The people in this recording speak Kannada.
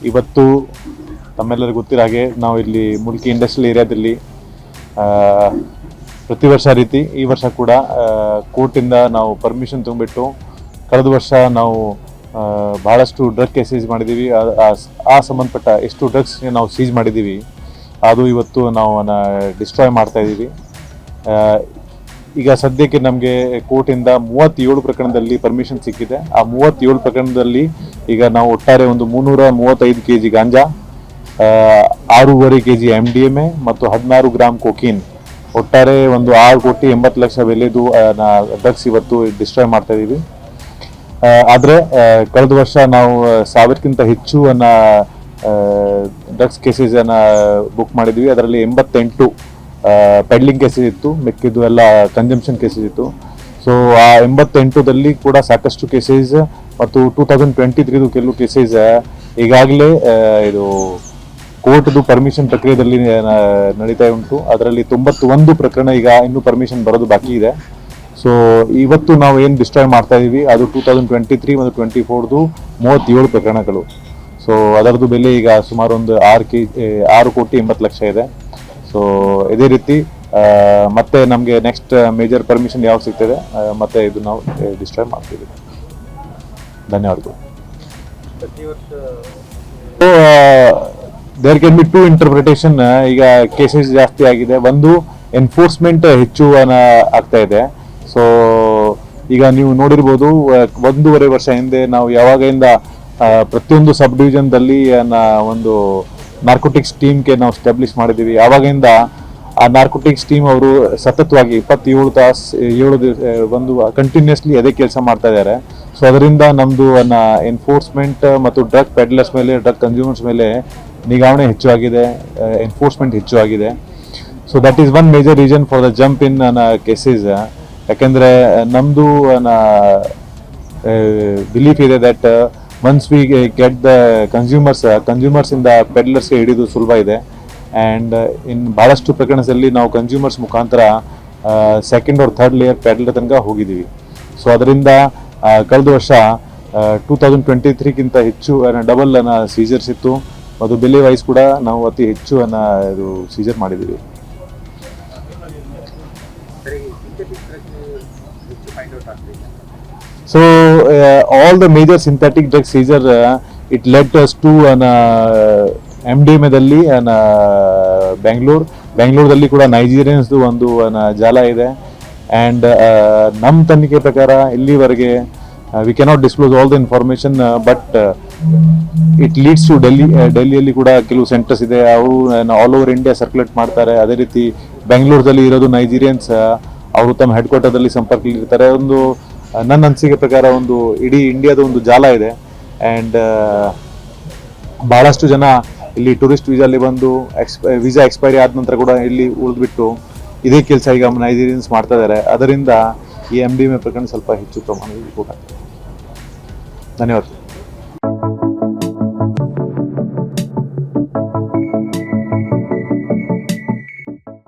ಇವತ್ತು ತಮ್ಮೆಲ್ಲರಿಗೂ ಗೊತ್ತಿರೋ ಹಾಗೆ ನಾವು ಇಲ್ಲಿ ಮುಲ್ಕಿ ಇಂಡಸ್ಟ್ರಿಯಲ್ ಏರಿಯಾದಲ್ಲಿ ಪ್ರತಿ ವರ್ಷ ರೀತಿ ಈ ವರ್ಷ ಕೂಡ ಕೋರ್ಟಿಂದ ನಾವು ಪರ್ಮಿಷನ್ ತೊಗೊಂಬಿಟ್ಟು ಕಳೆದ ವರ್ಷ ನಾವು ಬಹಳಷ್ಟು ಡ್ರಗ್ ಸೀಸ್ ಮಾಡಿದ್ದೀವಿ. ಆ ಸಂಬಂಧಪಟ್ಟ ಎಷ್ಟು ಡ್ರಗ್ಸ್ ನಾವು ಸೀಸ್ ಮಾಡಿದ್ದೀವಿ ಅದು ಇವತ್ತು ನಾವು ಡಿಸ್ಟ್ರಾಯ್ ಮಾಡ್ತಾ ಇದ್ದೀವಿ. ಈಗ ಸದ್ಯಕ್ಕೆ ನಮಗೆ ಕೋರ್ಟಿಂದ 37 ಪ್ರಕರಣದಲ್ಲಿ ಪರ್ಮಿಷನ್ ಸಿಕ್ಕಿದೆ. ಆ 37 ಪ್ರಕರಣದಲ್ಲಿ ಈಗ ನಾವು ಒಟ್ಟಾರೆ ಒಂದು 335 kg ಗಾಂಜಾ, 6.5 kg MDMA ಮತ್ತು 16 ಗ್ರಾಮ್ ಕೊಕೀನ್, ಒಟ್ಟಾರೆ ಒಂದು 6,80,00,000 ಬೆಲೆದು ಡ್ರಗ್ಸ್ ಇವತ್ತು ಡಿಸ್ಟ್ರಾಯ್ ಮಾಡ್ತಾ ಇದ್ದೀವಿ. ಆದರೆ ಕಳೆದ ವರ್ಷ ನಾವು 1000ಕ್ಕಿಂತ ಹೆಚ್ಚು ಡ್ರಗ್ಸ್ ಕೇಸಸ್ ಬುಕ್ ಮಾಡಿದ್ವಿ. ಅದರಲ್ಲಿ 88 ಪೆಡ್ಲಿಂಗ್ ಕೇಸಸ್ ಇತ್ತು, ಮಿಕ್ಕಿದ್ದು ಎಲ್ಲ ಕನ್ಸಂಪ್ಷನ್ ಕೇಸಸ್ ಇತ್ತು. ಸೊ ಆ 88ದಲ್ಲಿ ಕೂಡ ಸಾಕಷ್ಟು ಕೇಸಸ್ ಮತ್ತು 2023 ಕೆಲವು ಕೇಸಸ್ ಈಗಾಗಲೇ ಇದು ಕೋರ್ಟ್ದು ಪರ್ಮಿಷನ್ ಪ್ರಕ್ರಿಯೆಯಲ್ಲಿ ನಡೀತಾ ಉಂಟು. ಅದರಲ್ಲಿ 91 ಪ್ರಕರಣ ಈಗ ಇನ್ನೂ ಪರ್ಮಿಷನ್ ಬರೋದು ಬಾಕಿ ಇದೆ. ಸೊ ಇವತ್ತು ನಾವು ಏನು ಡಿಸ್ಟ್ರಾಯ್ ಮಾಡ್ತಾ ಇದೀವಿ ಅದು 2023 ಮತ್ತು 2024ದು 37 ಪ್ರಕರಣಗಳು. ಸೊ ಅದರದ್ದು ಬೆಲೆ ಈಗ ಸುಮಾರು ಒಂದು 6,80,00,000 ಇದೆ. ಸೊ ಇದೇ ರೀತಿ ಮತ್ತೆ ನಮಗೆ ನೆಕ್ಸ್ಟ್ ಮೇಜರ್ ಪರ್ಮಿಷನ್ ಯಾವಾಗ ಸಿಗ್ತದೆ ಮತ್ತೆ ಇದು ನಾವು ಡಿಸ್ಟ್ರಾಯ್ ಮಾಡ್ತೀವಿ. ಧನ್ಯವಾದಗಳು. There can be 2 interpretation. ಈಗ ಕೇಸಸ್ ಜಾಸ್ತಿ ಆಗಿದೆ, ಒಂದು ಎನ್ಫೋರ್ಸ್ಮೆಂಟ್ ಹೆಚ್ಚು ಆಗ್ತಾ ಇದೆ. ಸೊ ಈಗ ನೀವು ನೋಡಿರ್ಬೋದು 1.5 ವರ್ಷ ಹಿಂದೆ ನಾವು ಯಾವಾಗಿಂದ ಪ್ರತಿಯೊಂದು ಸಬ್ ಡಿವಿಷನ್ದಲ್ಲಿ ಒಂದು ನಾರ್ಕೋಟಿಕ್ಸ್ ಟೀಮ್ಗೆ ನಾವು ಸ್ಟಾಬ್ಲಿಷ್ ಮಾಡಿದ್ದೀವಿ. ಯಾವಾಗಿಂದ ಆ ನಾರ್ಕೋಟಿಕ್ಸ್ ಟೀಮ್ ಅವರು ಸತತವಾಗಿ 27 ತಾಸು ಒಂದು ಕಂಟಿನ್ಯೂಸ್ಲಿ ಅದೇ ಕೆಲಸ ಮಾಡ್ತಾ ಇದ್ದಾರೆ. ಸೊ ಅದರಿಂದ ನಮ್ಮದು ಎನ್ಫೋರ್ಸ್ಮೆಂಟ್ ಮತ್ತು ಡ್ರಗ್ ಪೆಡ್ಲರ್ಸ್ ಮೇಲೆ, ಡ್ರಗ್ ಕನ್ಸ್ಯೂಮರ್ಸ್ ಮೇಲೆ ನಿಗಾವಣೆ ಹೆಚ್ಚು ಆಗಿದೆ, ಎನ್ಫೋರ್ಸ್ಮೆಂಟ್ ಹೆಚ್ಚು ಆಗಿದೆ. So that is one major reason for the jump in cases. ಯಾಕೆಂದರೆ ನಮ್ಮದು ಬಿಲೀಫ್ ಇದೆ that once we get the consumers ಇಂದ ಪೆಡ್ಲರ್ಸ್ಗೆ ಹಿಡಿದು ಸುಲಭ ಇದೆ. ಆ್ಯಂಡ್ ಇನ್ ಭಾಳಷ್ಟು ಪ್ರಕರಣದಲ್ಲಿ ನಾವು ಕನ್ಸ್ಯೂಮರ್ಸ್ ಮುಖಾಂತರ second R third layer peddler ತನಕ ಹೋಗಿದ್ದೀವಿ. ಸೊ ಅದರಿಂದ ಕಳೆದ ವರ್ಷ 2023ಕ್ಕಿಂತ ಹೆಚ್ಚು ಡಬಲ್ ಸೀಜರ್ಸ್ ಇತ್ತು. ಅದು ಬೆಲೆ ವೈಸ್ ಕೂಡ ನಾವು ಅತಿ ಹೆಚ್ಚು ಇದು ಸೀಜರ್ ಮಾಡಿದ್ದೀವಿ. So all the major synthetic drug seizure it led us to MDMA ದಲ್ಲಿ ಬೆಂಗಳೂರಲ್ಲಿ ಕೂಡ ನೈಜೀರಿಯನ್ಸ್ದು ಒಂದು ಜಾಲ ಇದೆ. ಆ್ಯಂಡ್ ನಮ್ಮ ತನಿಖೆ ಪ್ರಕಾರ ಇಲ್ಲಿವರೆಗೆ we cannot disclose all the information, but it leads to ಡೆಲ್ಲಿಯಲ್ಲಿ ಕೂಡ ಕೆಲವು ಸೆಂಟರ್ಸ್ ಇದೆ, ಅವರು ಆಲ್ ಓವರ್ ಇಂಡಿಯಾ ಸರ್ಕ್ಯುಲೇಟ್ ಮಾಡ್ತಾರೆ. ಅದೇ ರೀತಿ ಬೆಂಗಳೂರಲ್ಲಿ ಇರೋದು ನೈಜೀರಿಯನ್ಸ್, ಅವರು ತಮ್ಮ ಹೆಡ್ ಕ್ವಾರ್ಟರ್ದಲ್ಲಿ ಸಂಪರ್ಕದಲ್ಲಿ ಇರ್ತಾರೆ. ಒಂದು ನನ್ನ ಅನಿಸಿಕೆ ಪ್ರಕಾರ ಒಂದು ಇಡೀ ಇಂಡಿಯಾದ ಒಂದು ಜಾಲ ಇದೆ. ಆ್ಯಂಡ್ ಭಾಳಷ್ಟು ಜನ ಇಲ್ಲಿ ಟೂರಿಸ್ಟ್ ವೀಸಲ್ಲಿ ಬಂದು ವೀಸಾ ಎಕ್ಸ್ಪೈರಿ ಆದ ನಂತರ ಕೂಡ ಇಲ್ಲಿ ಉಳಿದ್ಬಿಟ್ಟು ಇದೇ ಕೆಲಸ ಈಗ ನೈಜೀರಿಯನ್ಸ್ ಮಾಡ್ತಾ ಇದ್ದಾರೆ. ಅದರಿಂದ ಈ MDMA ಪ್ರಕರಣ ಸ್ವಲ್ಪ ಹೆಚ್ಚು ಪ್ರಮಾಣದಲ್ಲಿ ಕೂಡ. ಧನ್ಯವಾದ.